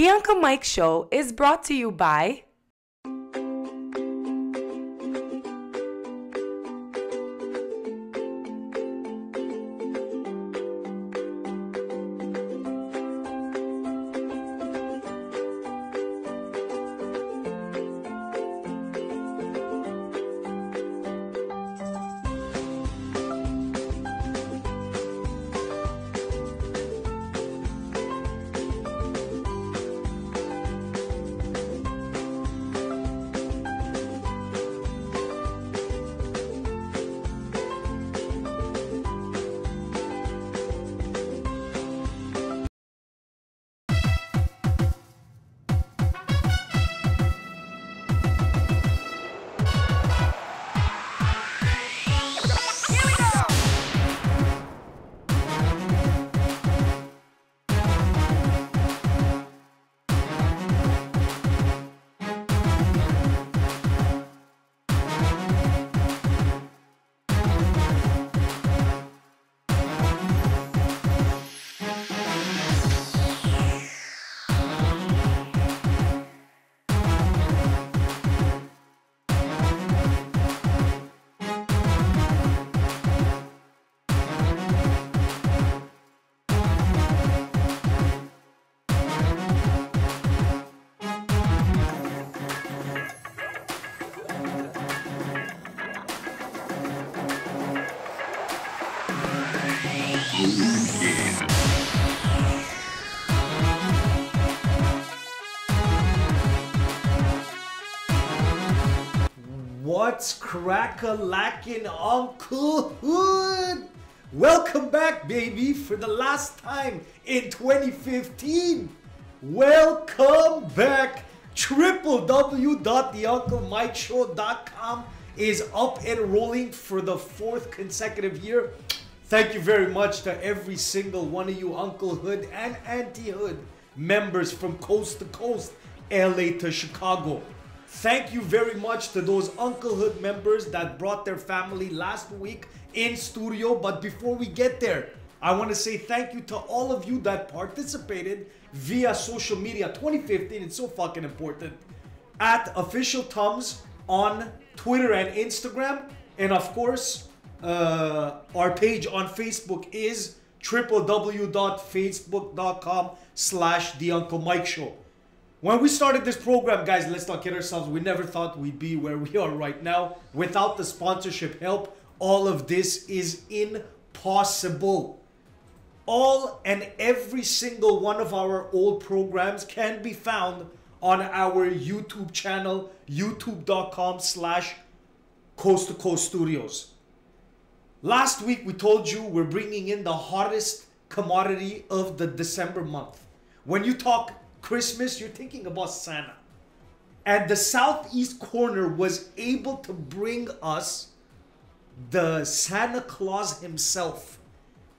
The Uncle Mike Show is brought to you by What's crack-a-lackin', Uncle Hood? Welcome back, baby, for the last time in 2015. Welcome back. www.theunclemikeshow.com is up and rolling for the 4th consecutive year. Thank you very much to every single one of you Uncle Hood and Auntie Hood members from coast to coast, LA to Chicago. Thank you very much to those Uncle Hood members that brought their family last week in studio. But before we get there, I want to say thank you to all of you that participated via social media. 2015, it's so fucking important. At Official Tums on Twitter and Instagram. And of course, our page on Facebook is www.facebook.com/TheUncleMikeShow. When we started this program, guys, let's not kid ourselves. We never thought we'd be where we are right now. Without the sponsorship help, all of this is impossible. All and every single one of our old programs can be found on our YouTube channel, youtube.com/Coast to Coast Studios. Last week, we told you we're bringing in the hottest commodity of the December month. When you talk Christmas, you're thinking about Santa. And the Southeast corner was able to bring us the Santa Claus himself.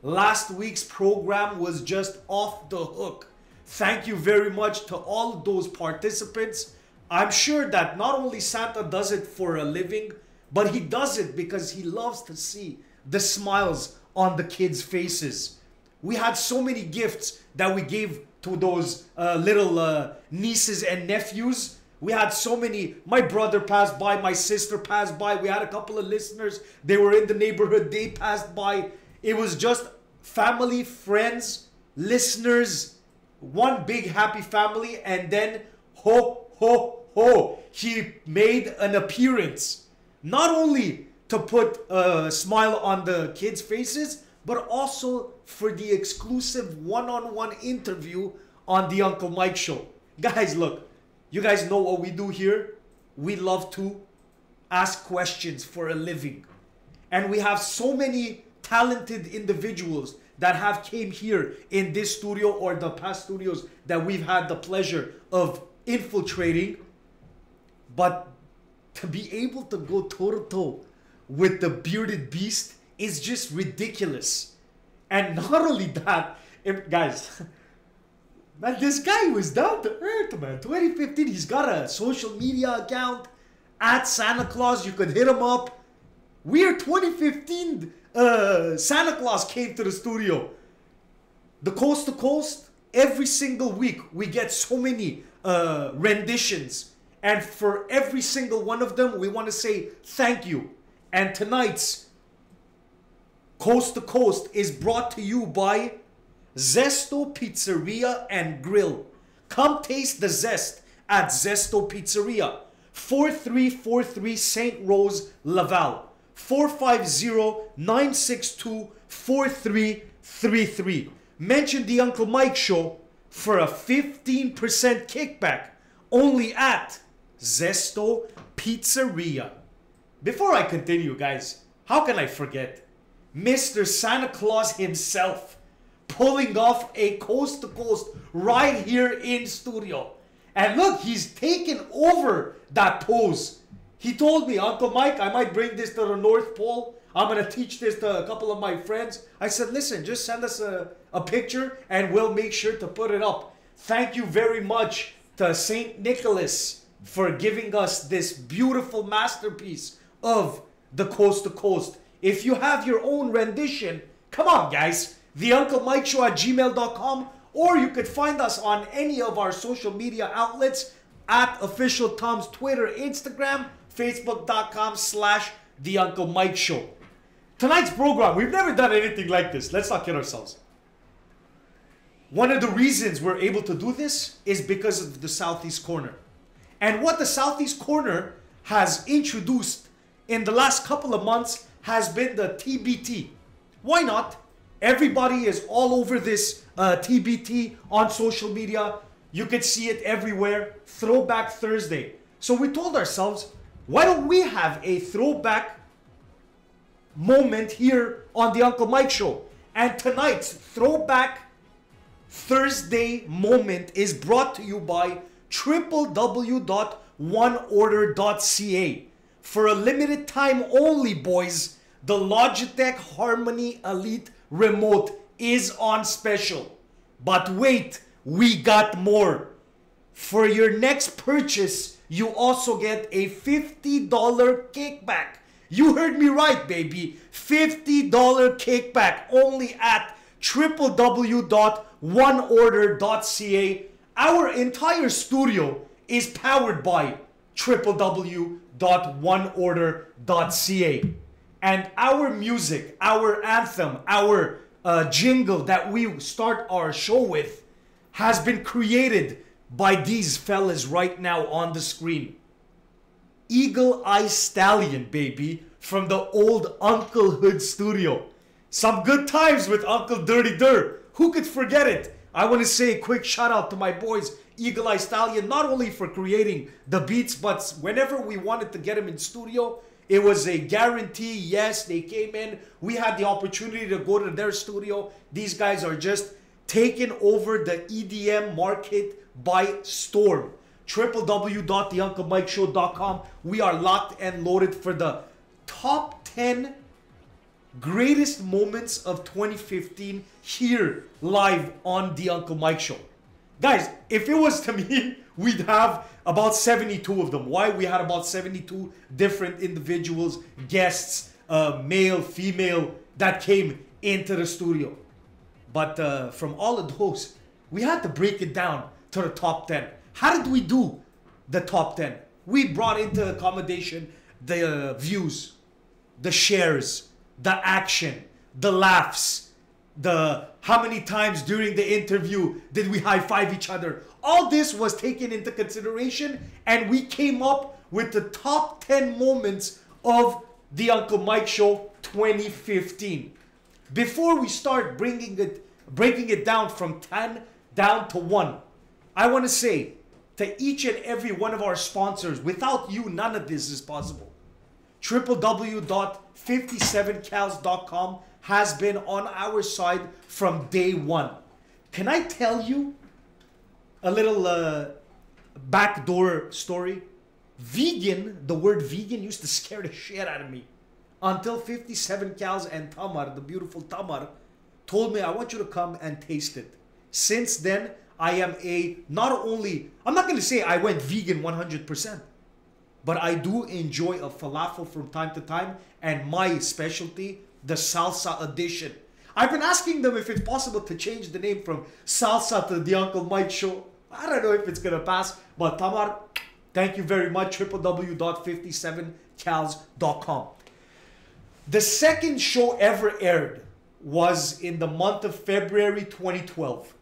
Last week's program was just off the hook. Thank you very much to all of those participants. I'm sure that not only Santa does it for a living, but he does it because he loves to see the smiles on the kids' faces. We had so many gifts that we gave to those little nieces and nephews. We had so many. My brother passed by, my sister passed by. We had a couple of listeners. They were in the neighborhood. They passed by. It was just family, friends, listeners, one big happy family. And then, ho, ho, ho, he made an appearance. Not only to put a smile on the kids' faces, but also for the exclusive one-on-one interview on the Uncle Mike Show. Guys, look, you guys know what we do here. We love to ask questions for a living. And we have so many talented individuals that have came here in this studio or the past studios that we've had the pleasure of infiltrating. But to be able to go toe-to-toe with the bearded beast is just ridiculous. And not only that, guys, man, this guy was down to earth, man. 2015, he's got a social media account at Santa Claus. You could hit him up. We're 2015, Santa Claus came to the studio. The Coast to Coast every single week we get so many renditions. And for every single one of them, we want to say thank you. And tonight's Coast to Coast is brought to you by Zesto Pizzeria and Grill. Come taste the zest at Zesto Pizzeria. 4343 St. Rose, Laval. 450-962-4333. Mention the Uncle Mike Show for a 15% kickback only at Zesto Pizzeria. Before I continue, guys, how can I forget Mr. Santa Claus himself pulling off a coast to coast right here in studio. And look, he's taken over that pose. He told me, Uncle Mike, I might bring this to the North Pole. I'm going to teach this to a couple of my friends. I said, listen, just send us a picture and we'll make sure to put it up. Thank you very much to St. Nicholas for giving us this beautiful masterpiece of the Coast to Coast. If you have your own rendition, come on, guys. TheUncleMikeShow@gmail.com, or you could find us on any of our social media outlets at Official Tom's Twitter, Instagram, Facebook.com/TheUncleMikeShow. Tonight's program, we've never done anything like this. Let's not kid ourselves. One of the reasons we're able to do this is because of the Southeast Corner. And what the Southeast Corner has introduced in the last couple of months has been the TBT. Why not? Everybody is all over this TBT on social media. You could see it everywhere. Throwback Thursday. So we told ourselves, why don't we have a throwback moment here on the Uncle Mike Show? And tonight's Throwback Thursday moment is brought to you by www.oneorder.ca. For a limited time only, boys, the Logitech Harmony Elite Remote is on special. But wait, we got more. For your next purchase, you also get a $50 kickback. You heard me right, baby. $50 kickback only at www.oneorder.ca. Our entire studio is powered by www.oneorder.ca. And our music, our anthem, our jingle that we start our show with has been created by these fellas right now on the screen. Eagle Eye Stallion, baby, from the old Uncle Hood studio. Some good times with Uncle Dirty Dur. Who could forget it? I want to say a quick shout out to my boys, Eagle Eye Stallion, not only for creating the beats, but whenever we wanted to get him in studio, it was a guarantee. Yes, they came in. We had the opportunity to go to their studio. These guys are just taking over the EDM market by storm. www.theunclemikeshow.com. We are locked and loaded for the top 10 greatest moments of 2015 here live on The Uncle Mike Show. Guys, if it was to me, we'd have about 72 of them. Why? We had about 72 different individuals, guests, male, female, that came into the studio. But from all of those, we had to break it down to the top 10. How did we do the top 10? We brought into accommodation the views, the shares, the action, the laughs, the how many times during the interview did we high-five each other. All this was taken into consideration, and we came up with the top 10 moments of the Uncle Mike Show 2015. Before we start breaking it down from 10 down to 1, I want to say to each and every one of our sponsors, without you, none of this is possible. www.57cals.com has been on our side from day one. Can I tell you a little backdoor story? Vegan, the word vegan used to scare the shit out of me. Until 57 Cals and Tamar, the beautiful Tamar, told me, I want you to come and taste it. Since then, I am not only, I'm not going to say I went vegan 100%, but I do enjoy a falafel from time to time, and my specialty, the salsa edition. I've been asking them if it's possible to change the name from Salsa to the Uncle Mike Show. I don't know if it's gonna pass, but Tamar, thank you very much. www.57cals.com. The second show ever aired was in the month of February 2012.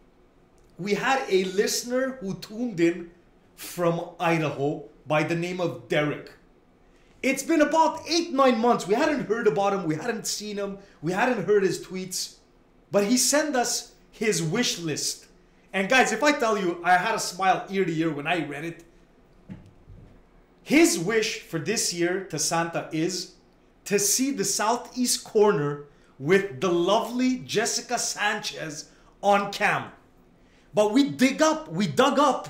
We had a listener who tuned in from Idaho by the name of Derek. It's been about 8-9 months. We hadn't heard about him. We hadn't seen him. We hadn't heard his tweets. But he sent us his wish list. And guys, if I tell you, I had a smile ear to ear when I read it. His wish for this year to Santa is to see the southeast corner with the lovely Jessica Sanchez on cam. But we dug up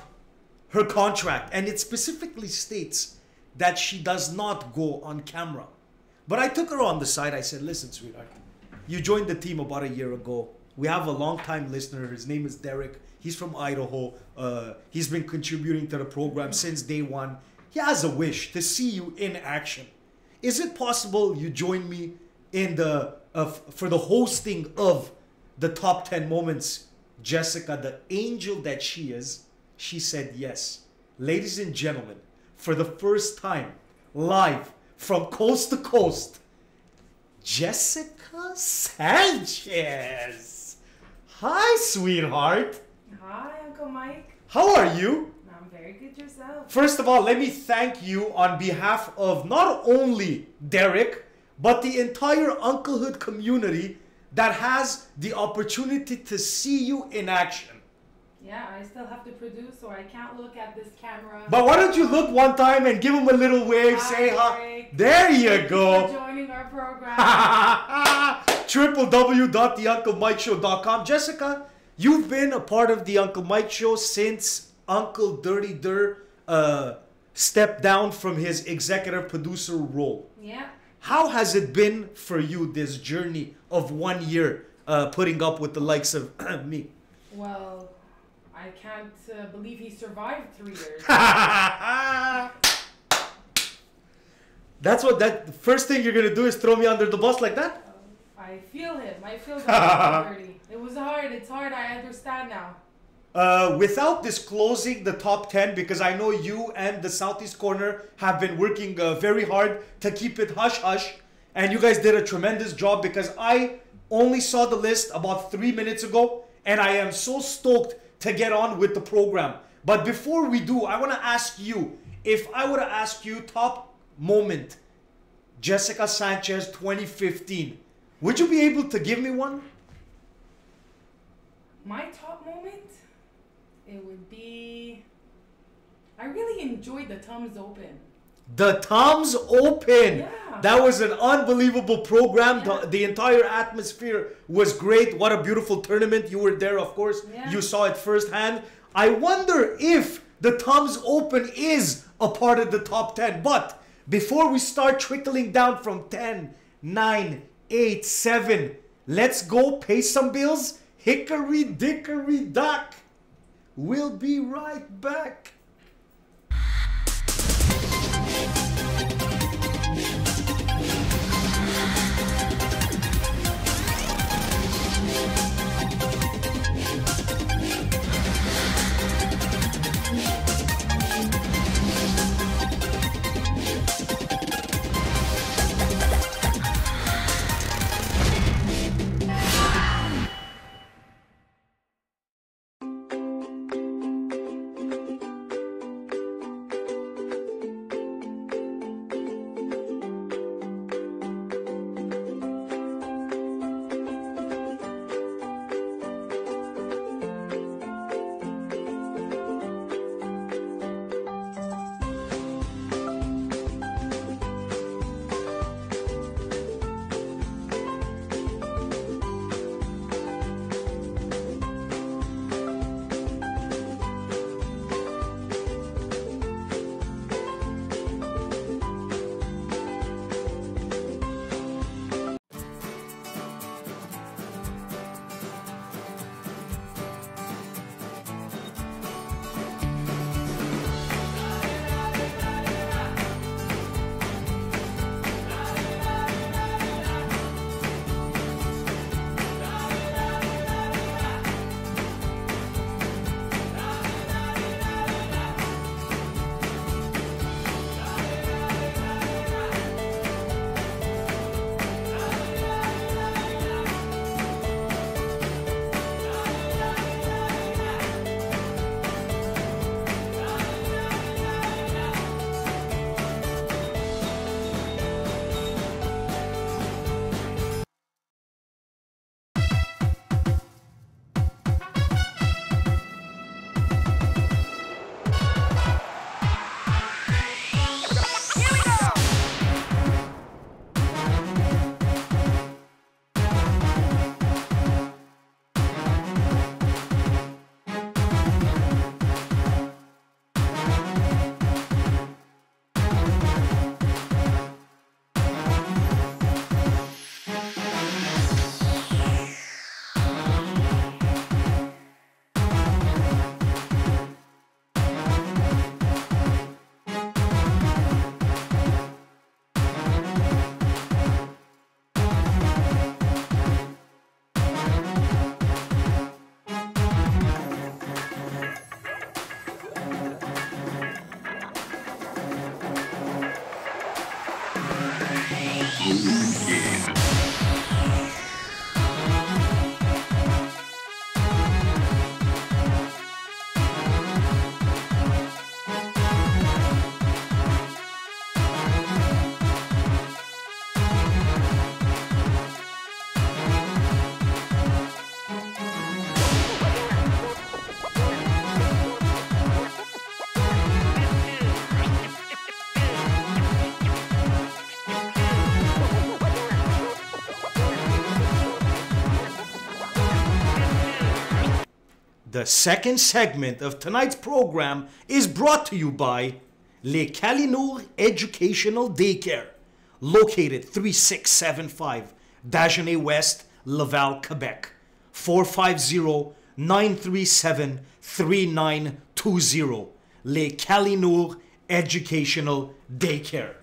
her contract, and it specifically states that she does not go on camera. But I took her on the side. I said, listen, sweetheart, you joined the team about a year ago. We have a long-time listener. His name is Derek. He's from Idaho. He's been contributing to the program since day one. He has a wish to see you in action. Is it possible you join me in for the hosting of the top 10 moments? Jessica, the angel that she is, she said yes. Ladies and gentlemen, for the first time, live from coast to coast, Jessica Sanchez. Hi, sweetheart. Hi, Uncle Mike. How are you? I'm very good yourself. First of all, let me thank you on behalf of not only Derek, but the entire Unclehood community that has the opportunity to see you in action. Yeah, I still have to produce, so I can't look at this camera. But why don't you look one time and give him a little wave, say hi. There you go. Thank you for joining our program. www.theunclemikeshow.com. Jessica, you've been a part of the Uncle Mike Show since Uncle Dirty Dur stepped down from his executive producer role. Yeah. How has it been for you, this journey of 1 year putting up with the likes of me? Well, I can't believe he survived 3 years. That's what the first thing you're gonna do is throw me under the bus like that? I feel him. I feel that dirty. It was hard. It's hard. I understand now. Without disclosing the top 10, because I know you and the Southeast Corner have been working very hard to keep it hush-hush, and you guys did a tremendous job, because I only saw the list about 3 minutes ago, and I am so stoked to get on with the program. But before we do, I want to ask you, if I were to ask you top moment, Jessica Sanchez 2015, would you be able to give me one? My top moment? It would be... I really enjoyed the Thumbs Open. The Thumbs Open. Yeah. That was an unbelievable program. Yeah. The entire atmosphere was great. What a beautiful tournament. You were there, of course. Yeah. You saw it firsthand. I wonder if the Thumbs Open is a part of the top 10. But before we start trickling down from 10, 9, 8, 7, let's go pay some bills. Hickory dickory dock. We'll be right back. The second segment of tonight's program is brought to you by Les Calinours Educational Daycare, located 3675 Dagenais West, Laval, Quebec. 450-937-3920. Les Calinours Educational Daycare.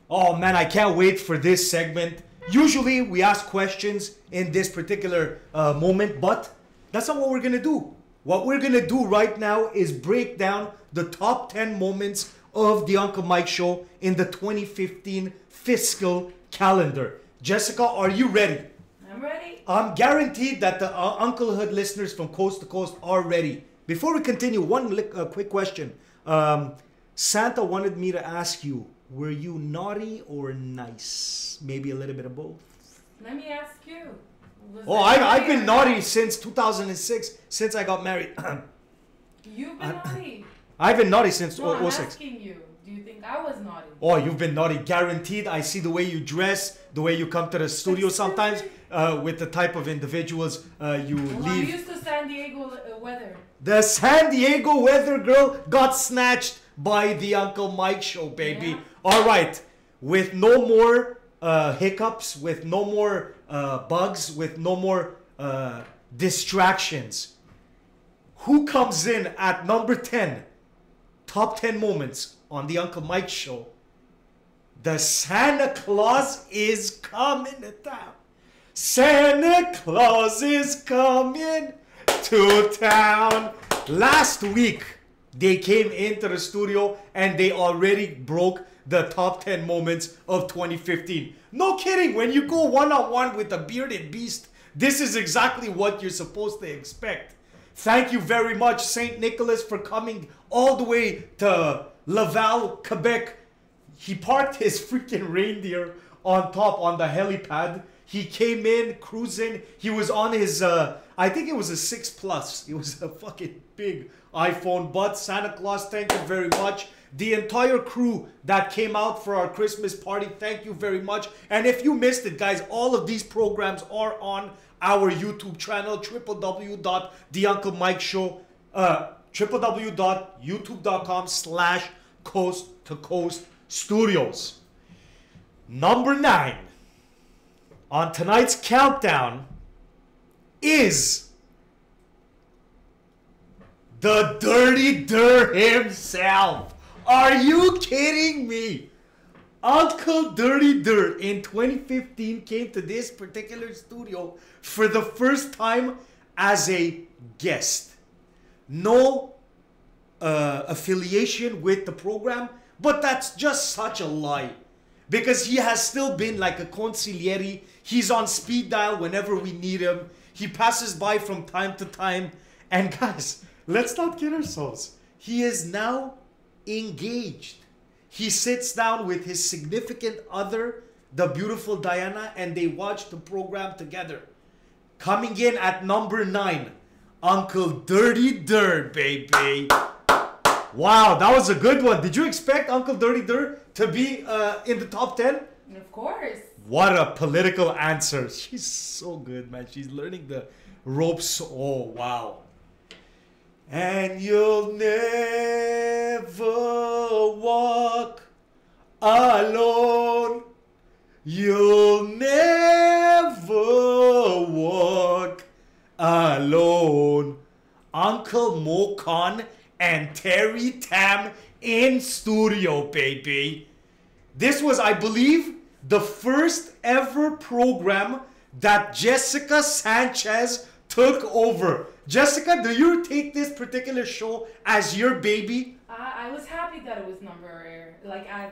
Oh man, I can't wait for this segment. Usually we ask questions in this particular moment, but that's not what we're gonna do. What we're gonna do right now is break down the top 10 moments of the Uncle Mike Show in the 2015 fiscal calendar. Jessica, are you ready? I'm ready. I'm guaranteed that the Unclehood listeners from coast to coast are ready. Before we continue, one quick question. Santa wanted me to ask you, were you naughty or nice? Maybe a little bit of both. Let me ask you. I've been naughty since 2006, since I got married. You've been naughty. I've been naughty since No, I'm 06. asking you. Do you think I was naughty? Oh, you've been naughty, guaranteed. I see the way you dress, the way you come to the studio sometimes, with the type of individuals you leave. I'm used to San Diego weather. The San Diego weather girl got snatched by the Uncle Mike Show, baby. Yeah. All right, with no more hiccups, with no more bugs, with no more distractions. Who comes in at number 10? Top 10 moments on the Uncle Mike Show. The Santa Claus is coming to town. Santa Claus is coming to town. Last week, they came into the studio and they already broke the top 10 moments of 2015. No kidding, when you go one-on-one with a bearded beast, this is exactly what you're supposed to expect. Thank you very much, St. Nicholas, for coming all the way to Laval, Quebec. He parked his freaking reindeer on top on the helipad. He came in cruising. He was on his, I think it was a 6 Plus. It was a fucking big iPhone. But Santa Claus, thank you very much. The entire crew that came out for our Christmas party, thank you very much. And if you missed it, guys, all of these programs are on our YouTube channel, www.theunclemikeshow, www.youtube.com/coast-to-coast-studios. Number 9 on tonight's countdown is the Dirty Dir himself. Are you kidding me? Uncle Dirty Dir in 2015 came to this particular studio for the first time as a guest. No affiliation with the program, but that's just such a lie. Because he has still been like a consigliere. He's on speed dial whenever we need him. He passes by from time to time. And guys, let's not kid ourselves. He is now engaged. He sits down with his significant other, the beautiful Diana, and they watch the program together. Coming in at number 9, Uncle Dirty Dir, baby. Wow, that was a good one. Did you expect Uncle Dirty Dir to be in the top 10? Of course. What a political answer. She's so good, man. She's learning the ropes. Oh, wow. And you'll never walk alone. You'll never walk alone. Uncle Mokon and Terry Tam in studio, baby. This was, I believe, the first ever program that Jessica Sanchez took over. Jessica, do you take this particular show as your baby? I was happy that it was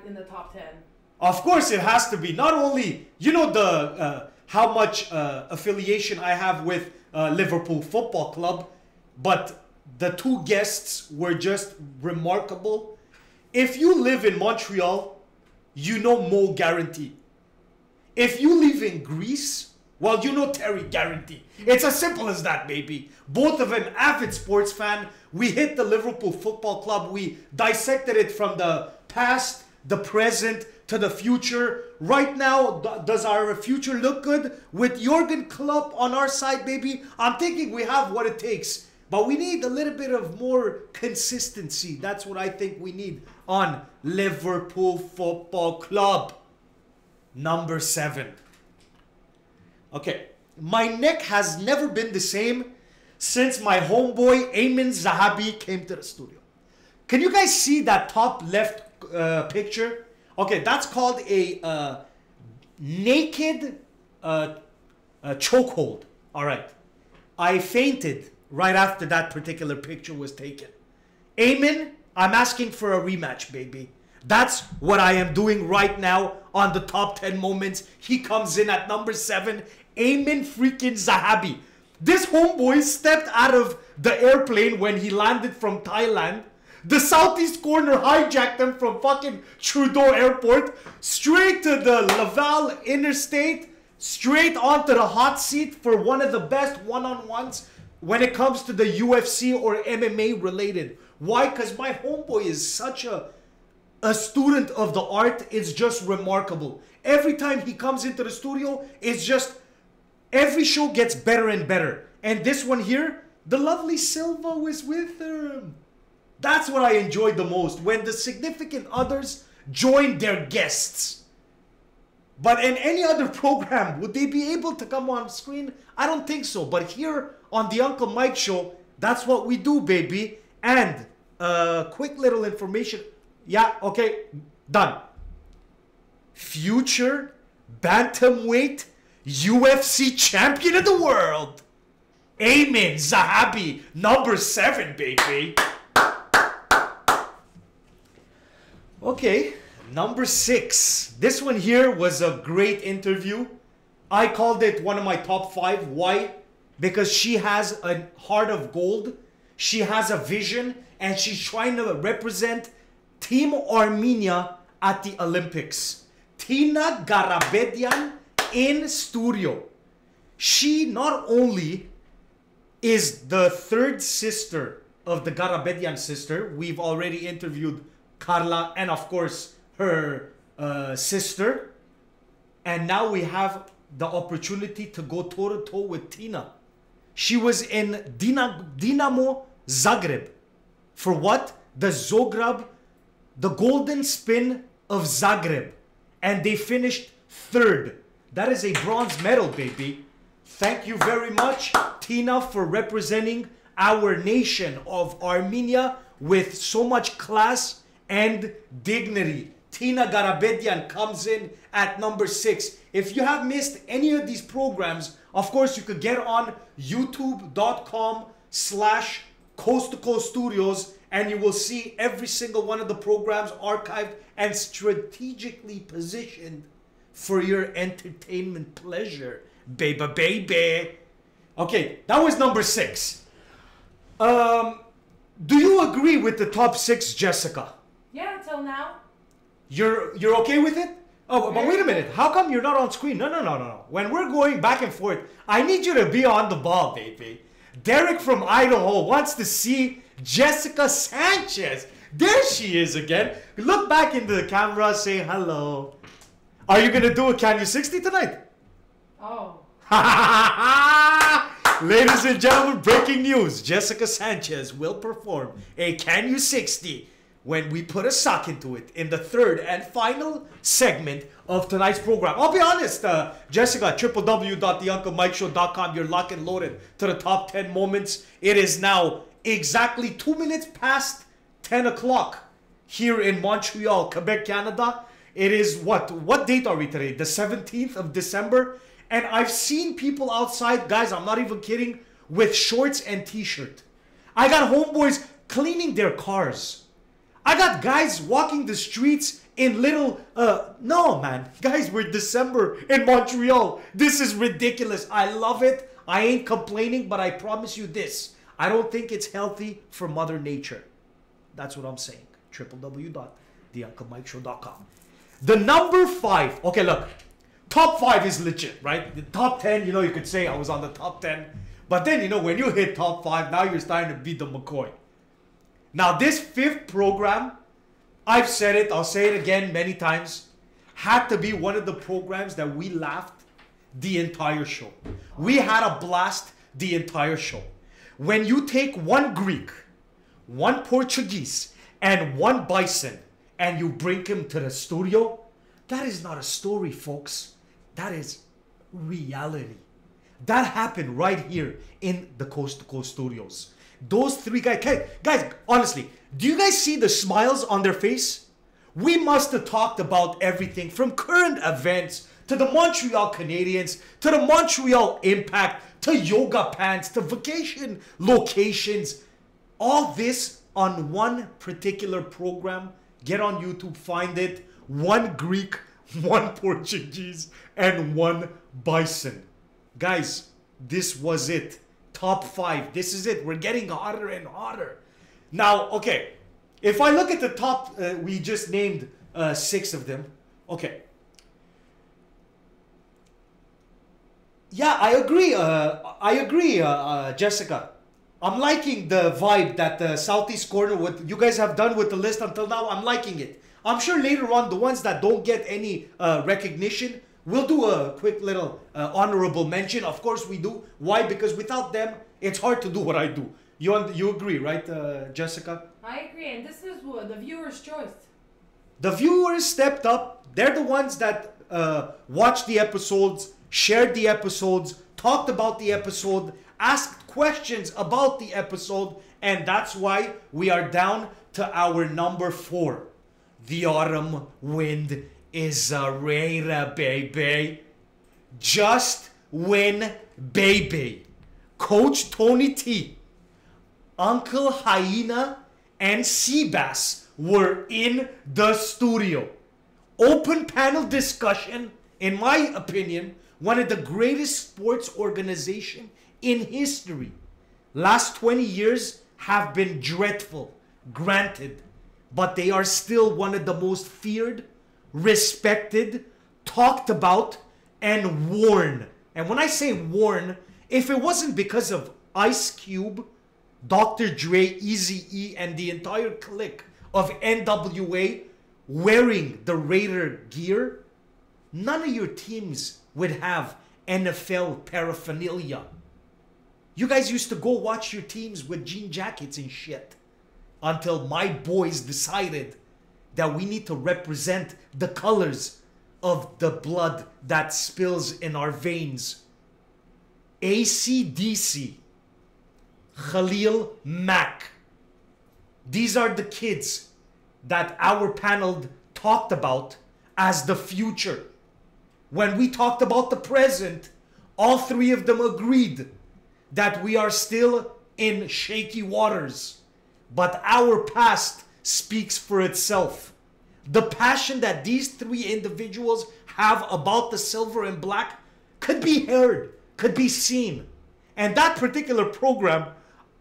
in the top 10. Of course, it has to be. Not only, you know, the how much affiliation I have with Liverpool Football Club, but the two guests were just remarkable. If you live in Montreal, you know Mo Guarantee. If you live in Greece, well, you know Terry Guarantee. It's as simple as that, baby. Both of an avid sports fan. We hit the Liverpool Football Club. We dissected it from the past, the present, to the future. Right now, does our future look good? With Jurgen Klopp on our side, baby, I'm thinking we have what it takes. But we need a little bit of more consistency. That's what I think we need on Liverpool Football Club. Number 7. Okay, my neck has never been the same since my homeboy Ayman Zahabi came to the studio. Can you guys see that top left picture? Okay, that's called a naked chokehold. All right, I fainted right after that particular picture was taken. Ayman, I'm asking for a rematch, baby. That's what I am doing right now on the top 10 moments. He comes in at number 7. Ayman freaking Zahabi. This homeboy stepped out of the airplane when he landed from Thailand. The southeast corner hijacked him from fucking Trudeau Airport straight to the Laval Interstate, straight onto the hot seat for one of the best one-on-ones when it comes to the UFC or MMA related. Why? Because my homeboy is such a student of the art. It's just remarkable. Every time he comes into the studio, it's just, every show gets better and better. And this one here, the lovely Silva was with him. That's what I enjoyed the most, when the significant others join their guests. But in any other program, would they be able to come on screen? I don't think so. But here on the Uncle Mike Show, that's what we do, baby. And quick little information. Yeah, okay, done. Future bantamweight UFC champion of the world, Ayman Zahabi, number 7, baby. Okay, number 6. This one here was a great interview. I called it one of my top 5. Why? Because she has a heart of gold. She has a vision, and she's trying to represent Team Armenia at the Olympics. Tina Garabedian in studio. She not only is the third sister of the Garabedian sister. We've already interviewed Carla and of course her sister. And now we have the opportunity to go toe-to-toe with Tina. She was in Dinamo Zagreb. For what? The Zagreb, the golden spin of Zagreb. And they finished 3rd. That is a bronze medal, baby. Thank you very much, Tina, for representing our nation of Armenia with so much class and dignity. Tina Garabedian comes in at number 6. If you have missed any of these programs, of course, you could get on youtube.com/Coast to Coast Studios and you will see every single one of the programs archived and strategically positioned for your entertainment pleasure. Baby. Okay, that was number 6. Do you agree with the top 6, Jessica? Yeah, until now. You're okay with it? Oh, but wait a minute. How come you're not on screen? No. When we're going back and forth, I need you to be on the ball, baby. Derek from Idaho wants to see Jessica Sanchez. There she is again. Look back into the camera, say hello. Are you going to do a Can You 60 tonight? Oh. Ladies and gentlemen, breaking news. Jessica Sanchez will perform a Can You 60 when we put a sock into it in the 3rd and final segment of tonight's program. I'll be honest, Jessica, www.theunclemikeshow.com. You're locked and loaded to the top 10 moments. It is now exactly 2 minutes past 10 o'clock here in Montreal, Quebec, Canada. It is what date are we today? The 17th of December. And I've seen people outside, guys, I'm not even kidding, with shorts and t-shirt. I got homeboys cleaning their cars. I got guys walking the streets in little, no, man. Guys, we're December in Montreal. This is ridiculous. I love it. I ain't complaining, but I promise you this. I don't think it's healthy for Mother Nature. That's what I'm saying. www.theunclemikeshow.com. The number 5. Okay, look. Top 5 is legit, right? The top 10, you know, you could say I was on the top 10. But then, you know, when you hit top 5, now you're starting to be the McCoy. Now, this 5th program, I've said it, I'll say it again many times, had to be one of the programs that we laughed the entire show. We had a blast the entire show. When you take one Greek, one Portuguese, and one Bison, and you bring him to the studio, that is not a story, folks. That is reality. That happened right here in the Coast to Coast studios. Those 3 guys, honestly, do you guys see the smiles on their face? We must have talked about everything from current events to the Montreal Canadiens, to the Montreal Impact, to yoga pants, to vacation locations. All this on one particular program. Get on YouTube, find it. One Greek, one Portuguese, and one Bison. Guys, this was it. Top 5. This is it. We're getting hotter and hotter. Now, okay. If I look at the top, we just named 6 of them. Okay. Yeah, I agree, Jessica. I'm liking the vibe that the Southeast Corner, what you guys have done with the list until now. I'm liking it. I'm sure later on, the ones that don't get any recognition, we'll do a quick little honorable mention. Of course we do. Why? Because without them, it's hard to do what I do. You agree, right, Jessica? I agree, and this is the viewer's choice. The viewers stepped up. They're the ones that watched the episodes, shared the episodes, talked about the episode, asked questions about the episode, and that's why we are down to our number 4. The autumn wind is a raider, baby. Just win, baby. Coach Tony T, Uncle Hyena, and Seabass were in the studio. Open panel discussion, in my opinion, one of the greatest sports organization in history. Last 20 years have been dreadful, granted, but they are still one of the most feared, respected, talked about, and worn. And when I say worn, if it wasn't because of Ice Cube, Dr. Dre, Eazy-E, and the entire clique of NWA wearing the Raider gear, none of your teams would have NFL paraphernalia. You guys used to go watch your teams with jean jackets and shit until my boys decided that we need to represent the colors of the blood that spills in our veins. AC/DC, Khalil Mack. These are the kids that our panel talked about as the future. When we talked about the present, all 3 of them agreed that we are still in shaky waters. But our past speaks for itself. The passion that these 3 individuals have about the silver and black could be heard, could be seen. And that particular program,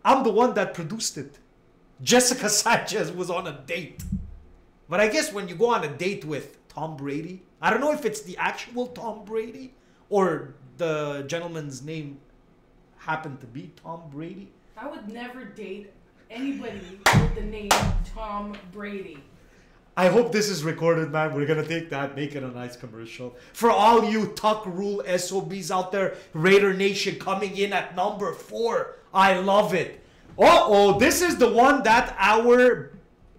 I'm the one that produced it. Jessica Sanchez was on a date. But I guess when you go on a date with Tom Brady, I don't know if it's the actual Tom Brady or the gentleman's name happened to be Tom Brady. I would never date anybody with the name Tom Brady. I hope this is recorded, man. We're going to take that, make it a nice commercial. For all you Tuck Rule SOBs out there, Raider Nation coming in at number 4. I love it. Uh-oh, this is the one that our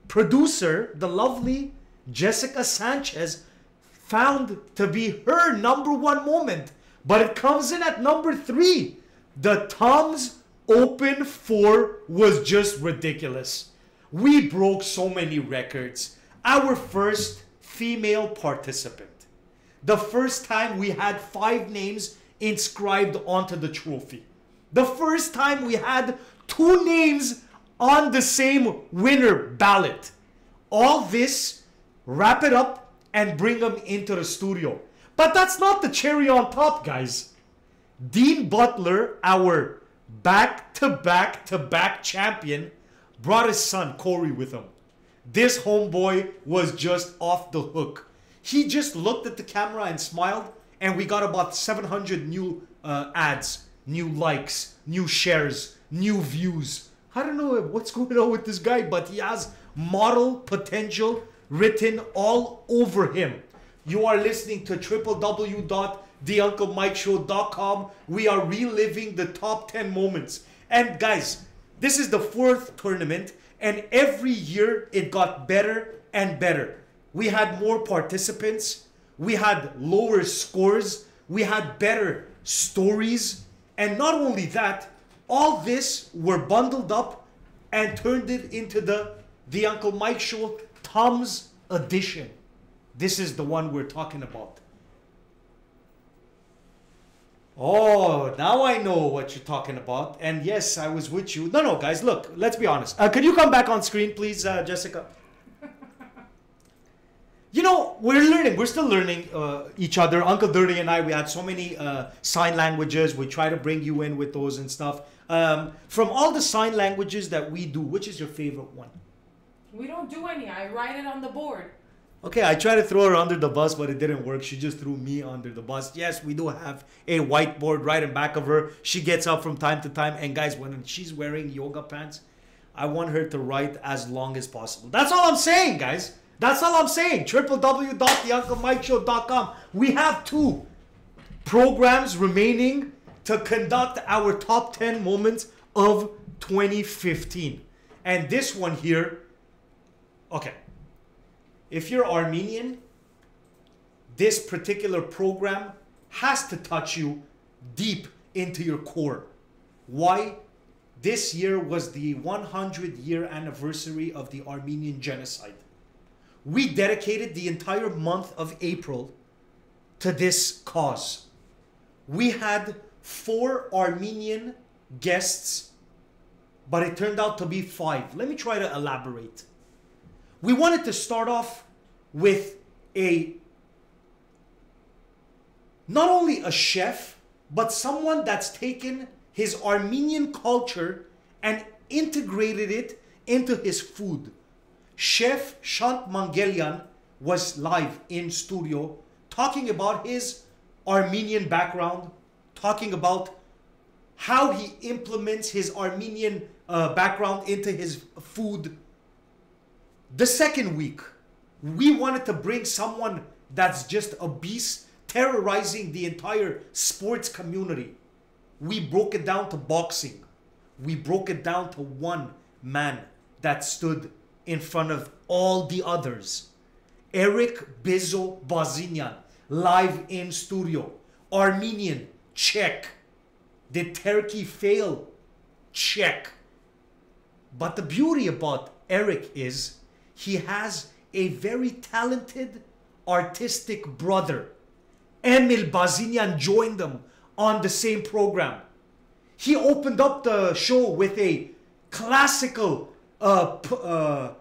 producer, the lovely Jessica Sanchez, found to be her number 1 moment. But it comes in at number 3. The Tom's Open 4 was just ridiculous. We broke so many records. Our first female participant. The first time we had 5 names inscribed onto the trophy. The first time we had 2 names on the same winner ballot. All this wrap it up, and bring them into the studio. But that's not the cherry on top, guys. Dean Butler, our back-to-back-to-back champion, brought his son, Corey, with him. This homeboy was just off the hook. He just looked at the camera and smiled, and we got about 700 new ads, new likes, new shares, new views. I don't know what's going on with this guy, but he has model potential written all over him. You are listening to www.theunclemikeshow.com. We are reliving the top 10 moments. And guys, this is the 4th tournament, and every year it got better and better. We had more participants, we had lower scores, we had better stories, and not only that, all this were bundled up and turned it into the Uncle Mike Show Tom's edition. This is the one we're talking about. Oh, now I know what you're talking about. And yes, I was with you. No, guys, look, let's be honest. Can you come back on screen, please, Jessica? You know, we're learning. We're still learning each other. Uncle Dirty and I, we had so many sign languages. We try to bring you in with those and stuff. From all the sign languages that we do, which is your favorite one? We don't do any. I write it on the board. Okay, I tried to throw her under the bus, but it didn't work. She just threw me under the bus. Yes, we do have a whiteboard right in back of her. She gets up from time to time. And guys, when she's wearing yoga pants, I want her to write as long as possible. That's all I'm saying, guys. That's all I'm saying. www.theunclemikeshow.com. We have 2 programs remaining to conduct our top 10 moments of 2015. And this one here, okay. If you're Armenian, this particular program has to touch you deep into your core. Why? This year was the 100-year anniversary of the Armenian genocide. We dedicated the entire month of April to this cause. We had 4 Armenian guests, but it turned out to be 5. Let me try to elaborate. We wanted to start off with not only a chef, but someone that's taken his Armenian culture and integrated it into his food. Chef Shant Mangelian was live in studio talking about his Armenian background, talking about how he implements his Armenian background into his food. The second week, we wanted to bring someone that's just a beast, terrorizing the entire sports community. We broke it down to boxing. We broke it down to one man that stood in front of all the others. Eric Bezo Bazinian, live in studio. Armenian, check. Did Turkey fail? Check. But the beauty about Eric is he has a very talented artistic brother. Emil Bazinian joined them on the same program. He opened up the show with a classical dohol.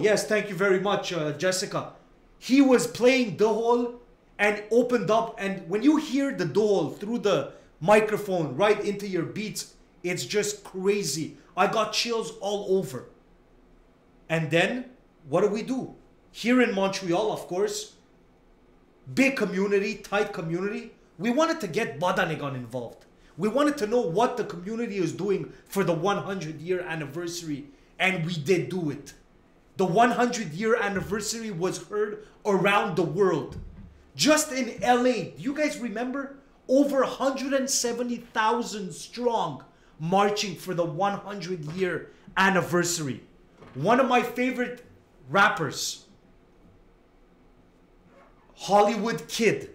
Yes, thank you very much, Jessica. He was playing dohol and opened up, and when you hear the dohol through the microphone right into your beats, it's just crazy. I got chills all over. And then, what do? Here in Montreal, of course, big community, tight community, we wanted to get Badanigan involved. We wanted to know what the community is doing for the 100-year anniversary, and we did do it. The 100-year anniversary was heard around the world. Just in LA, do you guys remember? Over 170,000 strong marching for the 100-year anniversary. One of my favorite rappers, Hollywood Kid.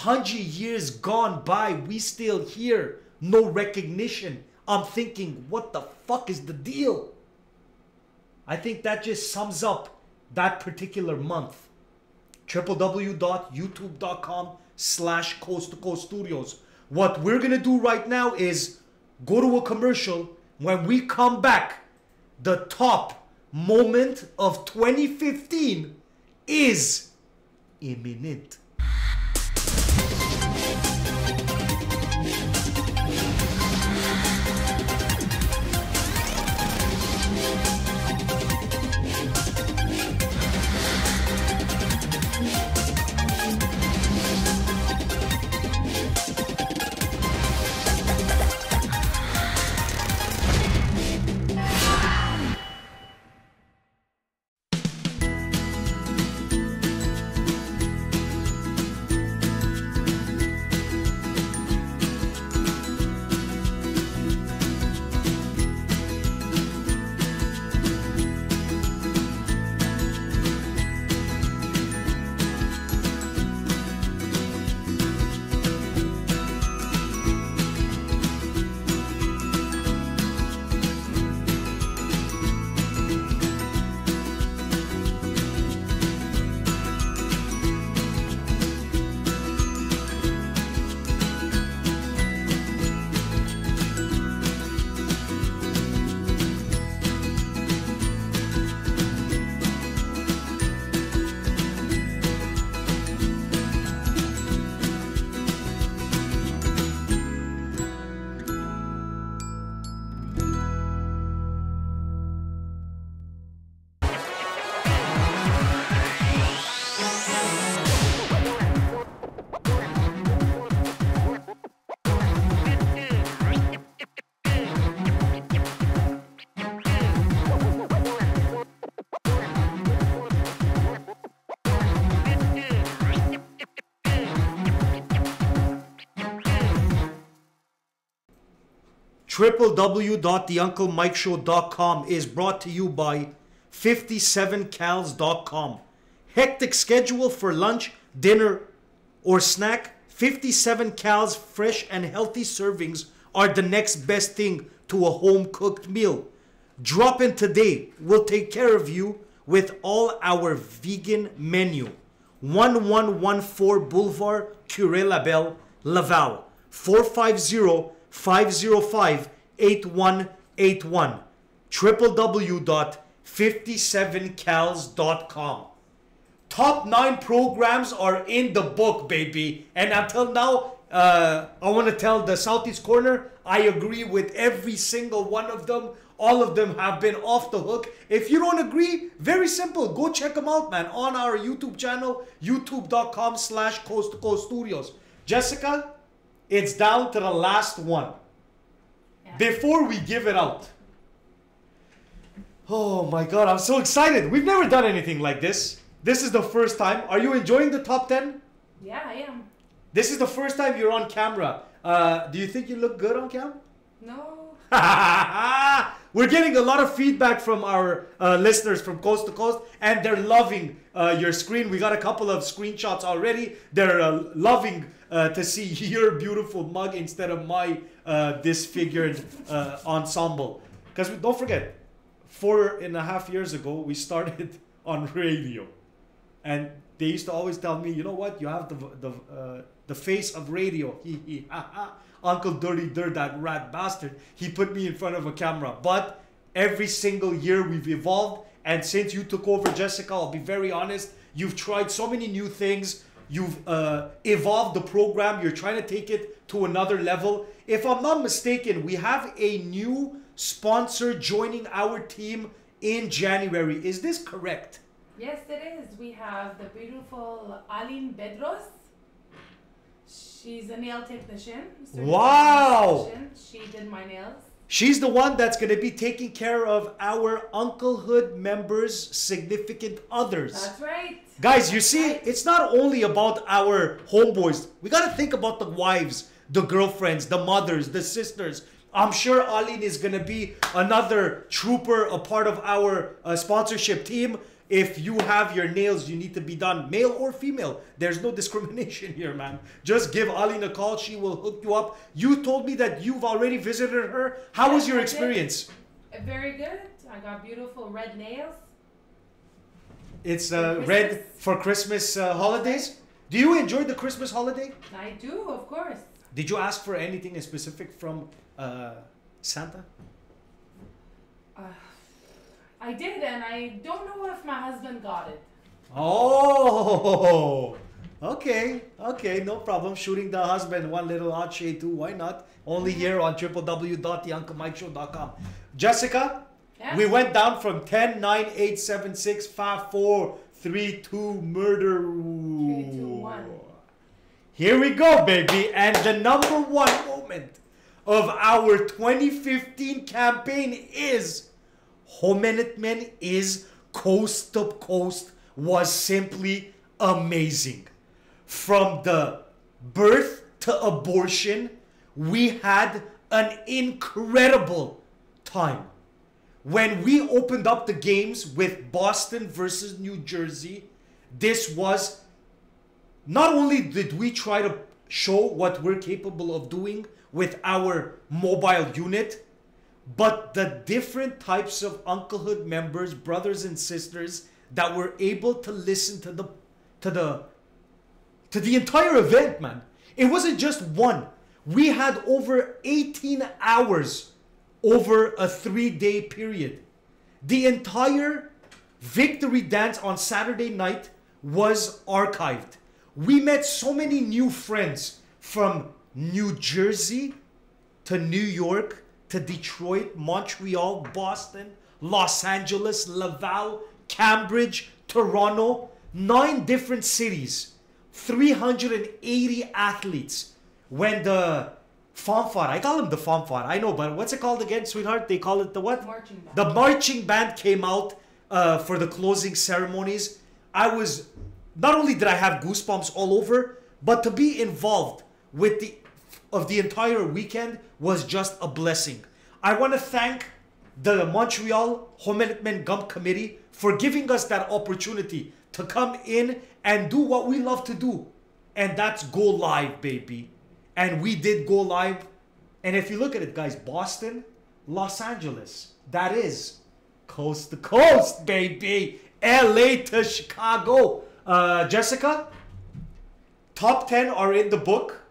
100 years gone by, we still here. No recognition. I'm thinking, what the fuck is the deal? I think that just sums up that particular month. www.youtube.com/Coast to Coast Studios. What we're gonna do right now is go to a commercial. When we come back, the top moment of 2015 is imminent. www.theunclemikeshow.com is brought to you by 57cals.com. Hectic schedule for lunch, dinner, or snack? 57 Cals fresh and healthy servings are the next best thing to a home-cooked meal. Drop in today. We'll take care of you with all our vegan menu. 1114 Boulevard, Curé-Labelle, Laval. 450-505-8181. www.57cals.com. Top 9 programs are in the book, baby. And until now, I want to tell the Southeast Corner, I agree with every single one of them. All of them have been off the hook. If you don't agree, very simple. Go check them out, man. On our YouTube channel, youtube.com/Coast to Coast Studios. Jessica, it's down to the last one. Yeah. Before we give it out. Oh my God, I'm so excited. We've never done anything like this. This is the first time. Are you enjoying the top 10? Yeah, I am. This is the first time you're on camera. Do you think you look good on camera? No. We're getting a lot of feedback from our listeners from coast to coast, and they're loving your screen. We got a couple of screenshots already. They're loving to see your beautiful mug instead of my disfigured ensemble. Because don't forget, 4.5 years ago, we started on radio. And they used to always tell me, you know what? You have the face of radio. Uncle Dirty Dirt, that rat bastard. He put me in front of a camera. But every single year we've evolved. And since you took over, Jessica, I'll be very honest. You've tried so many new things. You've evolved the program. You're trying to take it to another level. If I'm not mistaken, we have a new sponsor joining our team in January. Is this correct? Yes, it is. We have the beautiful Aline Bedros. She's a nail technician. Wow! Technician. She did my nails. She's the one that's going to be taking care of our unclehood members' significant others. That's right. Guys, you see, it's not only about our homeboys. We got to think about the wives, the girlfriends, the mothers, the sisters. I'm sure Aline is going to be another trooper, a part of our sponsorship team. If you have your nails, you need to be done, male or female. There's no discrimination here, man. Just give Aline a call. She will hook you up. You told me that you've already visited her. How was your experience? Very good. I got beautiful red nails. It's red for Christmas holidays. Do you enjoy the Christmas holiday? I do, of course. Did you ask for anything in specific from Santa? I did, and I don't know if my husband got it. Oh, okay, no problem. Shooting the husband one little odd shade too. Why not? Only here on www.theunclemikeshow.com. Jessica, Yeah. we went down from 10, 9, 8, 7, 6, 5, 4, 3, 2, murder. 3, 2, 1. Here we go, baby. And the number one moment of our 2015 campaign is Homenitmen is Coast to Coast was simply amazing. From the birth to abortion, we had an incredible time. When we opened up the games with Boston versus New Jersey, this was, not only did we try to show what we're capable of doing with our mobile unit, but the different types of unclehood members, brothers and sisters that were able to listen to the entire event, man. It wasn't just one. We had over 18 hours over a 3-day period. The entire victory dance on Saturday night was archived. We met so many new friends from New Jersey to New York to Detroit, Montreal, Boston, Los Angeles, Laval, Cambridge, Toronto, 9 different cities, 380 athletes. When the fanfare, I call them the fanfare, I know, but what's it called again, sweetheart? They call it the what? Marching band. The marching band came out for the closing ceremonies. Not only did I have goosebumps all over, but to be involved with the entire weekend was just a blessing. I want to thank the Montreal Homenitmen Gump Committee for giving us that opportunity to come in and do what we love to do. And that's go live, baby. And we did go live. And if you look at it, guys, Boston, Los Angeles, that is coast to coast, baby. LA to Chicago. Jessica, top 10 are in the book.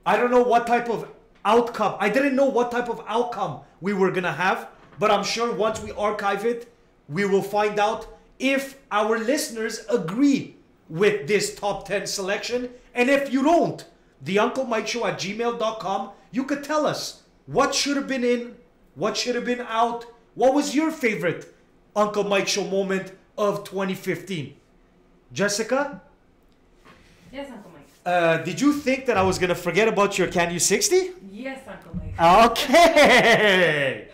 I don't know what type of outcome. I didn't know what type of outcome we were going to have. But I'm sure once we archive it, we will find out if our listeners agree with this top 10 selection. And if you don't, theunclemikeshow@gmail.com, you could tell us what should have been in, what should have been out. What was your favorite Uncle Mike Show moment of 2015? Jessica? Yes, Uncle Mike. Did you think that I was going to forget about your Can You 60? Yes, Uncle Mike. Okay.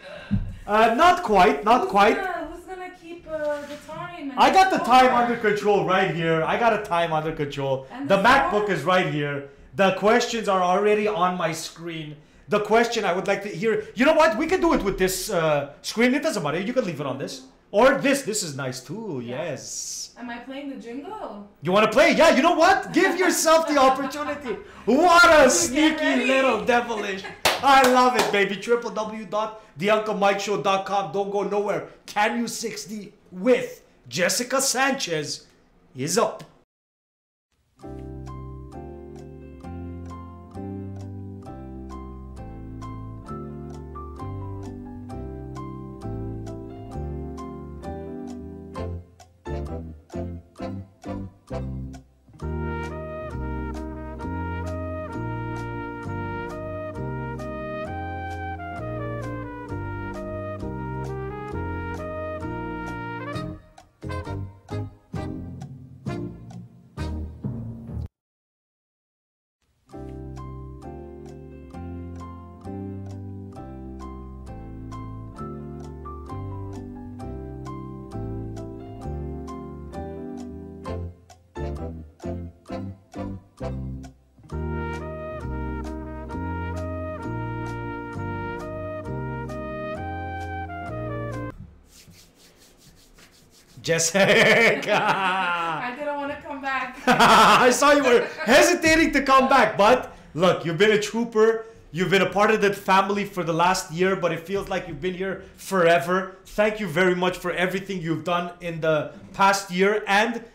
Not quite. Who's gonna keep the time? And I got the time score? under control right here. I got a time under control. And The the MacBook score? is right here. The questions are already on my screen. The question I would like to hear. You know what? We can do it with this screen. It doesn't matter. You can leave it on this. Or this. This is nice too. Yeah. Yes. Am I playing the jingle? You want to play? Yeah, you know what? Give yourself the opportunity. What a sneaky ready? little devilish. I love it, baby. www.theunclemikeshow.com. Don't go nowhere. Can You 60 with Jessica Sanchez is up. Jessica! I didn't want to come back. I saw you were hesitating to come back, but look, you've been a trooper. You've been a part of that family for the last year, but it feels like you've been here forever. Thank you very much for everything you've done in the past year. And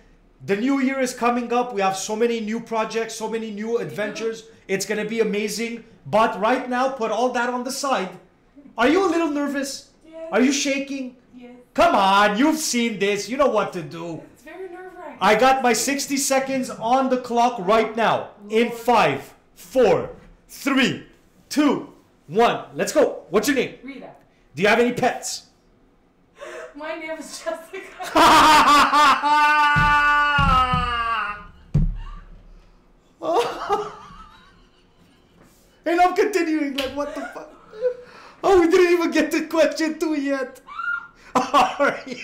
the new year is coming up. We have so many new projects, so many new adventures. It's going to be amazing. But right now, put all that on the side. Are you a little nervous? Yes. Are you shaking? Yes. Come on, you've seen this. You know what to do. It's very nerve-wracking. I got my 60 seconds on the clock right now. In 5, 4, 3, 2, 1. Let's go. What's your name? Rita. Do you have any pets? My name is Jessica. And I'm continuing like, what the fuck? Oh, we didn't even get to question 2 yet. Alright.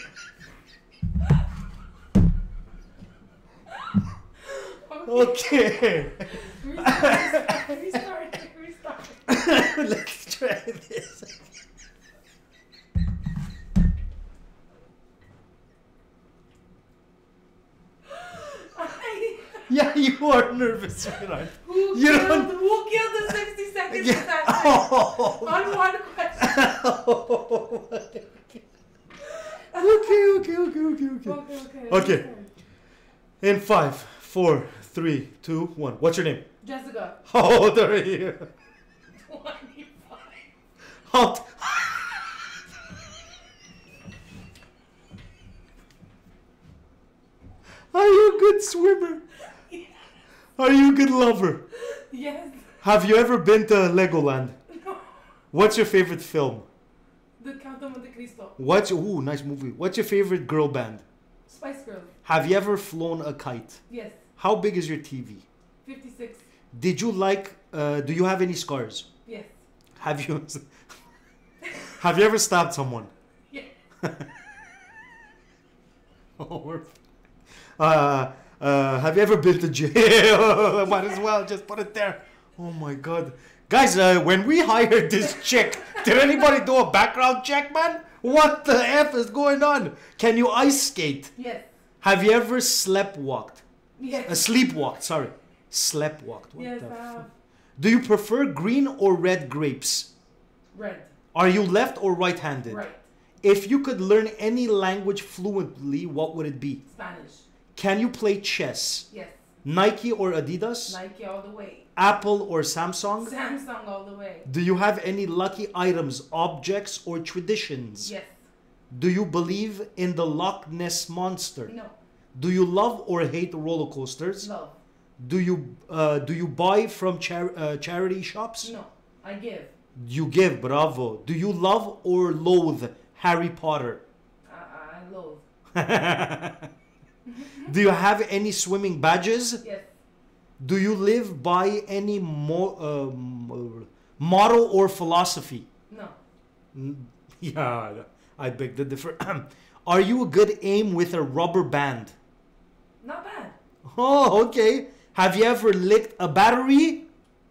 Okay. Restart. Let's try this. Yeah, you are nervous, sweetheart. Who killed the 60 seconds of that thing? On one question. Okay. In 5, 4, 3, 2, 1. What's your name? Jessica. How old are you? 25. How Are you a good swimmer? Yeah. Are you a good lover? Yes. Have you ever been to Legoland? No. What's your favorite film? The Count of Monte Cristo. Ooh, nice movie. What's your favorite girl band? Spice Girls. Have you ever flown a kite? Yes. How big is your TV? 56. Did you like, do you have any scars? Yes. Have you ever stabbed someone? Yeah. Have you ever been to jail? Might as well just put it there. Oh my god. Guys, when we hired this chick, did anybody do a background check, man? What the F is going on? Can you ice skate? Yes. Have you ever sleptwalked? Yes. Sleepwalked, sorry. Sleptwalked. What Yes, the I have. fuck? Do you prefer green or red grapes? Red. Are you left or right-handed? Right. If you could learn any language fluently, what would it be? Spanish. Can you play chess? Yes. Nike or Adidas? Nike all the way. Apple or Samsung? Samsung all the way. Do you have any lucky items, objects, or traditions? Yes. Do you believe in the Loch Ness Monster? No. Do you love or hate roller coasters? Love. Do you buy from charity shops? No. I give. You give, bravo. Do you love or loathe Harry Potter? I loathe. Do you have any swimming badges? Yes. Do you live by any motto or philosophy? No. Yeah, I beg the differ. Are you a good aim with a rubber band? Not bad. Oh, okay. Have you ever licked a battery?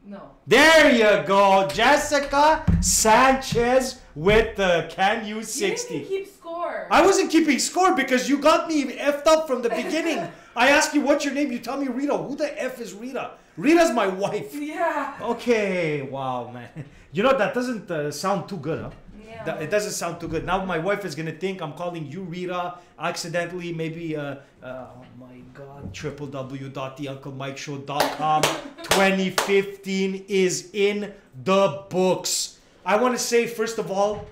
No. There you go, Jessica Sanchez with the Can You 60. You didn't keep score. I wasn't keeping score because you got me effed up from the beginning. I asked you what's your name, you tell me Rita. Who the F is Rita? Rita's my wife. Yeah. Okay, wow, man. You know, that doesn't sound too good, huh? Yeah. It doesn't sound too good. Now my wife is going to think I'm calling you Rita accidentally. Maybe, oh my God, www.theunclemikeshow.com 2015 is in the books. I want to say, first of all,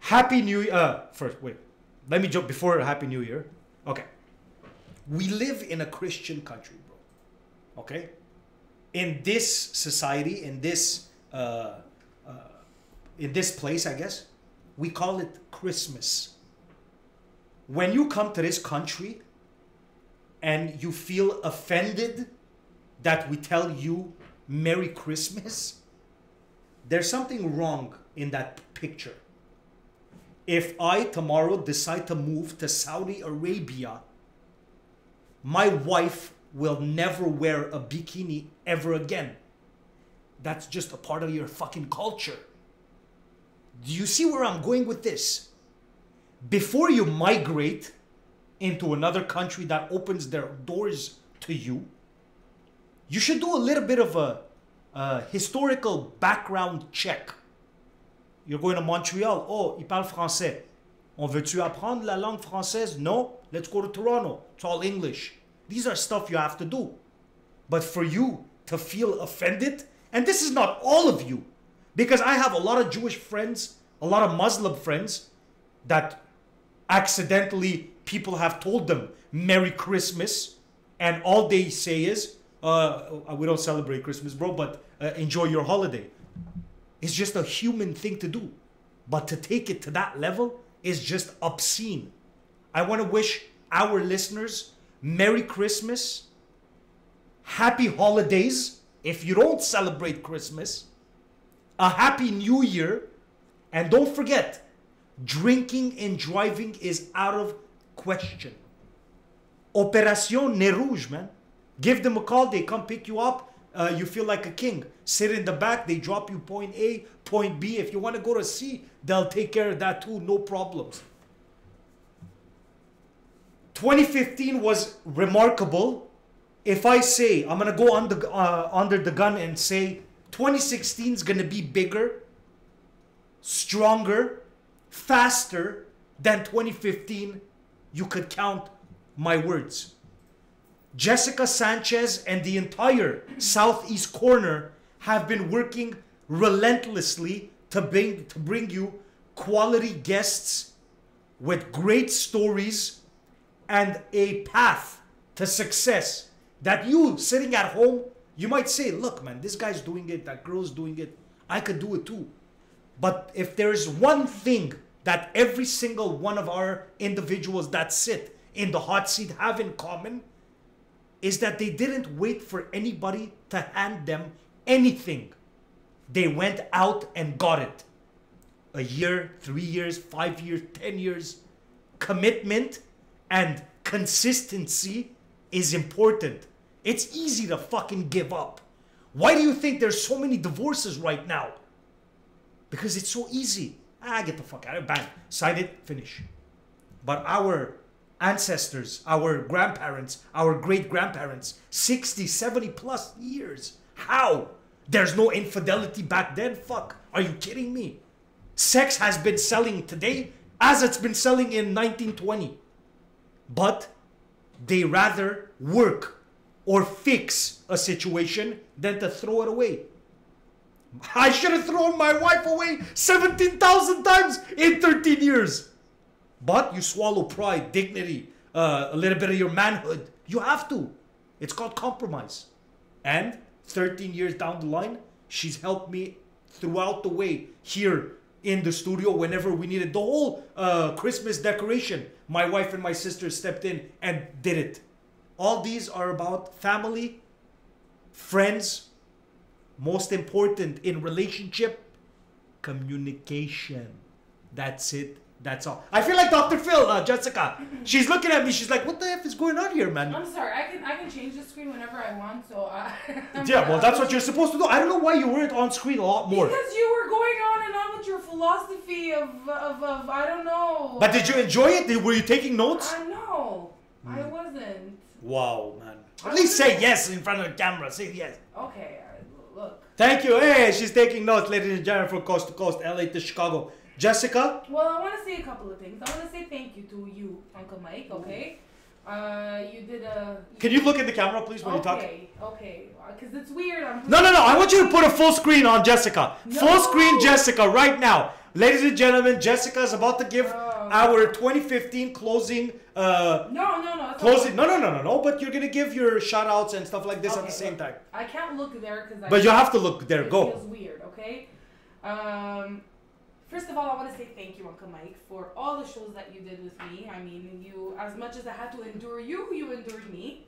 Happy New Year. First, wait. Let me jump before Happy New Year. Okay. We live in a Christian country, bro. Okay? In this society, in this place, I guess, we call it Christmas. When you come to this country and you feel offended that we tell you Merry Christmas, there's something wrong in that picture. If I tomorrow decide to move to Saudi Arabia, my wife will never wear a bikini ever again. That's just a part of your fucking culture. Do you see where I'm going with this? Before you migrate into another country that opens their doors to you, you should do a little bit of a historical background check. You're going to Montreal. Oh, il parle français. On veut-tu apprendre la langue française? No. Let's go to Toronto. It's all English. These are stuff you have to do. But for you to feel offended, and this is not all of you, because I have a lot of Jewish friends, a lot of Muslim friends, that accidentally people have told them Merry Christmas, and all they say is, we don't celebrate Christmas, bro, but enjoy your holiday. It's just a human thing to do. But to take it to that level is just obscene. I want to wish our listeners Merry Christmas, Happy Holidays, if you don't celebrate Christmas, a Happy New Year, and don't forget, drinking and driving is out of question. Opération Nez Rouge, man. Give them a call, they come pick you up. You feel like a king. Sit in the back, they drop you point A, point B. If you want to go to C, they'll take care of that too, no problems. 2015 was remarkable. If I say, I'm going to go under the gun and say 2016 is going to be bigger, stronger, faster than 2015, you could count my words. Jessica Sanchez and the entire Southeast corner have been working relentlessly to bring you quality guests with great stories and a path to success that you sitting at home, you might say, look, man, this guy's doing it, that girl's doing it, I could do it too. But if there's one thing that every single one of our individuals that sit in the hot seat have in common, is that they didn't wait for anybody to hand them anything. They went out and got it. A year, 3 years, 5 years, 10 years. Commitment and consistency is important. It's easy to fucking give up. Why do you think there's so many divorces right now? Because it's so easy. Get the fuck out of it. Bang. Sign it, finish. But our ancestors, our grandparents, our great-grandparents, 60, 70 plus years. How? There's no infidelity back then? Fuck. Are you kidding me? Sex has been selling today as it's been selling in 1920. But they rather work or fix a situation than to throw it away. I should have thrown my wife away 17,000 times in 13 years. But you swallow pride, dignity, a little bit of your manhood. You have to. It's called compromise. And 13 years down the line, she's helped me throughout the way here in the studio whenever we needed the whole Christmas decoration. My wife and my sister stepped in and did it. All these are about family, friends, most important in relationship, communication. That's it. That's all. I feel like Dr. Phil, Jessica. She's looking at me. She's like, "What the F is going on here, man?" I'm sorry. I can change the screen whenever I want. So yeah, well, that's what you're supposed to do. I don't know why you weren't on screen a lot more. Because you were going on and on with your philosophy of I don't know. But did you enjoy it? Were you taking notes? No, I wasn't. Wow, man. At least say yes in front of the camera. Say yes. Okay, look. Thank you. Hey, she's taking notes, ladies and gentlemen, from coast to coast, LA to Chicago. Jessica? Well, I want to say a couple of things. I want to say thank you to you, Uncle Mike, okay? You did a... Can you look at the camera, please, when you talk? Okay. Because it's weird. No. I want you to put a full screen on Jessica. No. Full screen Jessica right now. Ladies and gentlemen, Jessica is about to give our 2015 closing... No. Closing... No. But you're going to give your shout-outs and stuff like this at the same time. I can't look there because... But you have to look there. Go. It feels weird, okay? First of all, I want to say thank you, Uncle Mike, for all the shows that you did with me. I mean, you, as much as I had to endure you, you endured me.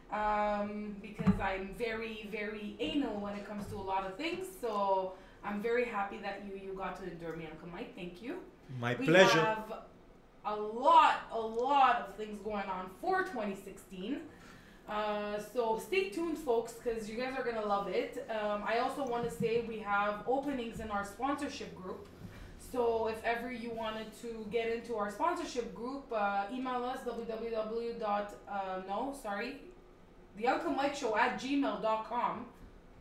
Because I'm very, very anal when it comes to a lot of things. So I'm very happy that you got to endure me, Uncle Mike. Thank you. My pleasure. We have a lot of things going on for 2016. So stay tuned, folks, because you guys are going to love it. I also want to say we have openings in our sponsorship group. So if ever you wanted to get into our sponsorship group, email us theunclemikeshow@gmail.com.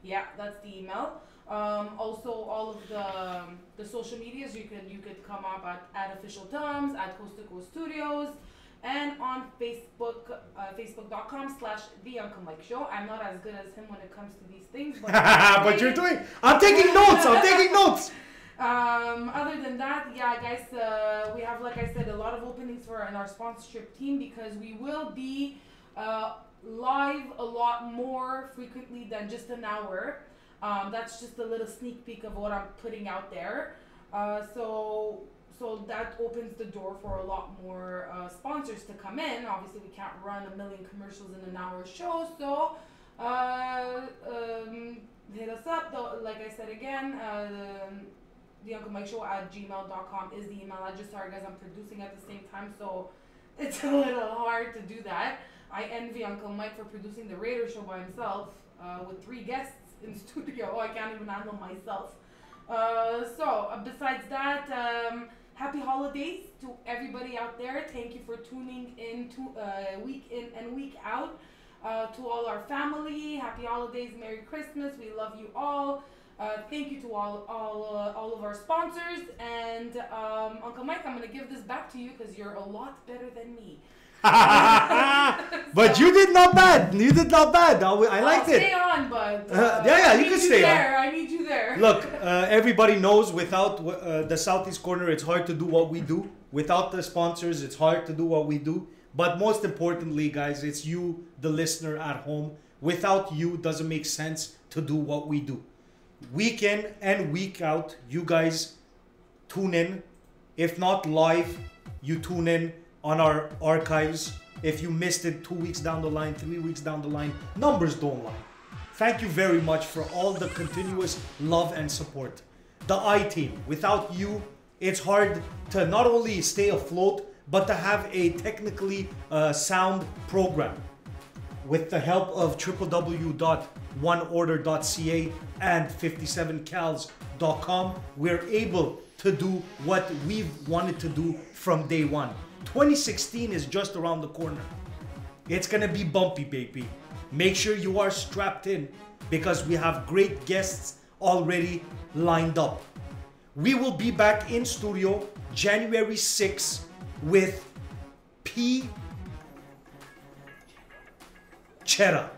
Yeah, that's the email. Also, all of the social medias, you could come up at Official Tums, at Coast to Coast Studios, and on Facebook, facebook.com/theunclemikeshow. I'm not as good as him when it comes to these things, but but you're doing. I'm taking notes. Other than that, yeah, guys, we have, like I said, a lot of openings in our sponsorship team because we will be live a lot more frequently than just an hour. That's just a little sneak peek of what I'm putting out there. So that opens the door for a lot more sponsors to come in. Obviously, we can't run a million commercials in an hour show, so hit us up. Though, like I said again, the Uncle Mike Show at gmail.com is the email address. Sorry guys, I'm producing at the same time, so it's a little hard to do that. I envy Uncle Mike for producing the Raider Show by himself with 3 guests in studio. I can't even handle myself. Besides that, happy holidays to everybody out there. Thank you for tuning in to week in and week out. To all our family, happy holidays, Merry Christmas. We love you all. Thank you to all of our sponsors. And Uncle Mike, I'm gonna give this back to you because you're a lot better than me. But you did not bad. You did not bad. I liked it. Stay on, but yeah, you can stay on. on. I need you there. Look, everybody knows without the Southeast Corner, it's hard to do what we do. Without the sponsors, it's hard to do what we do. But most importantly, guys, it's you, the listener at home. Without you, it doesn't make sense to do what we do. Week in and week out, you guys tune in. If not live, you tune in on our archives. If you missed it 2 weeks down the line, 3 weeks down the line, numbers don't lie. Thank you very much for all the continuous love and support. The I-Team, without you, it's hard to not only stay afloat, but to have a technically sound program. With the help of www.oneorder.ca and 57cals.com, we're able to do what we've wanted to do from day one. 2016 is just around the corner. It's gonna be bumpy, baby. Make sure you are strapped in because we have great guests already lined up. We will be back in studio January 6th with P. Chera.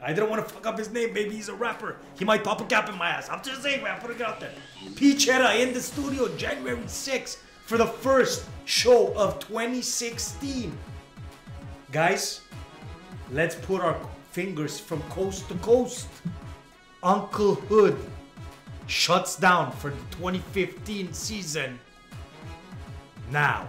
I didn't want to fuck up his name, baby. He's a rapper. He might pop a cap in my ass. I'm just saying, man. I'm putting it out there. P. Chera in the studio January 6th for the first show of 2016. Guys, let's put our fingers from coast to coast. Uncle Hood shuts down for the 2015 season now.